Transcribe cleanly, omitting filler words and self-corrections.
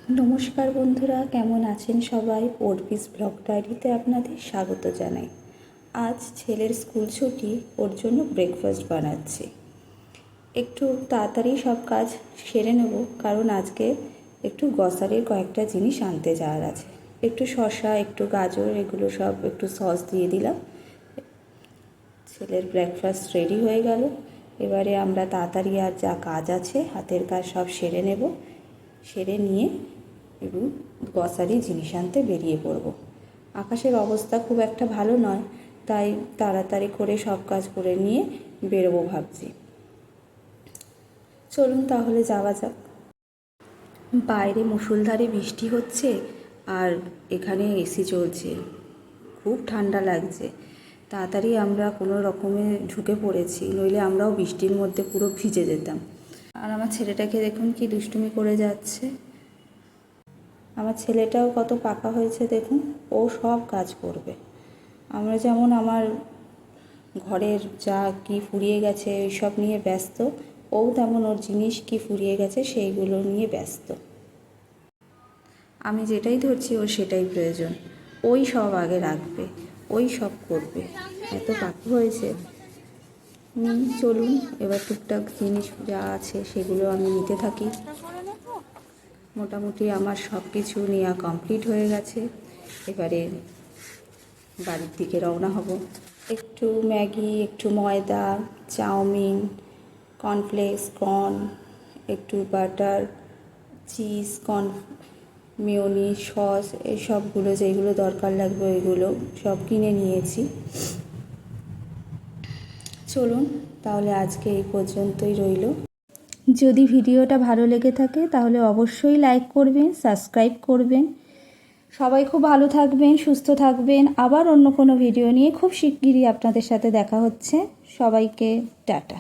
নমস্কার বন্ধুরা, কেমন আছেন সবাই? পড়বিস ব্লগ ডায়েরিতে আপনাদের স্বাগত জানাই। আজ ছেলের স্কুল ছুটি, ওর জন্য ব্রেকফাস্ট বানাচ্ছি। একটু তাড়াতাড়ি সব কাজ সেরে নেব, কারণ আজকে একটু গ্রসারির কয়েকটা জিনিস আনতে যাওয়ার আছে। একটু শসা, একটু গাজর, এগুলো সব একটু সস দিয়ে দিলাম। ছেলের ব্রেকফাস্ট রেডি হয়ে গেল। এবারে আমরা তাড়াতাড়ি আর যা কাজ আছে হাতের কাজ সব সেরে নেব। সেরে নিয়ে এবং গ্রসারি জিনিস আনতে বেরিয়ে পড়ব। আকাশের অবস্থা খুব একটা ভালো নয়, তাই তাড়াতাড়ি করে সব কাজ করে নিয়ে বেরোবো ভাবছি। চলুন তাহলে যাওয়া যাক। বাইরে মুষলধারে বৃষ্টি হচ্ছে আর এখানে এসি চলছে, খুব ঠান্ডা লাগছে। তাড়াতাড়ি আমরা কোনো রকমে ঢুকে পড়েছি, নইলে আমরাও বৃষ্টির মধ্যে পুরো ভিজে যেতাম। আর আমার ছেলেটাকে দেখুন কি দুষ্টুমি করে যাচ্ছে। আমার ছেলেটাও কত পাকা হয়েছে দেখুন, ও সব কাজ করবে। আমরা যেমন আমার ঘরের যা কি ফুরিয়ে গেছে ওইসব নিয়ে ব্যস্ত, ও তেমন ওর জিনিস কি ফুরিয়ে গেছে সেইগুলো নিয়ে ব্যস্ত। আমি যেটাই ধরছি ওর সেটাই প্রয়োজন, ওই সব আগে রাখবে, ওই সব করবে। এত পাকা হয়েছে। চলুন এবার টুকটাক জিনিস যা আছে সেগুলো আমি নিতে থাকি। মোটামুটি আমার সব কিছু নেওয়া কমপ্লিট হয়ে গেছে। এবারে বাড়ির দিকে রওনা হব। একটু ম্যাগি, একটু ময়দা, চাউমিন, কর্নফ্লেক্স, কর্ন, একটু বাটার, চিজ, মেয়োনিজ, সস, এই সবগুলো যেগুলো দরকার লাগবে ওইগুলো সব কিনে নিয়েছি। চলুন তাহলে আজকে এই পর্যন্তই রইল। যদি ভিডিওটা ভালো লেগে থাকে তাহলে অবশ্যই লাইক করবেন, সাবস্ক্রাইব করবেন। সবাই খুব ভালো থাকবেন, সুস্থ থাকবেন। আবার অন্য কোনো ভিডিও নিয়ে খুব শিগগিরই আপনাদের সাথে দেখা হচ্ছে। সবাইকে টাটা।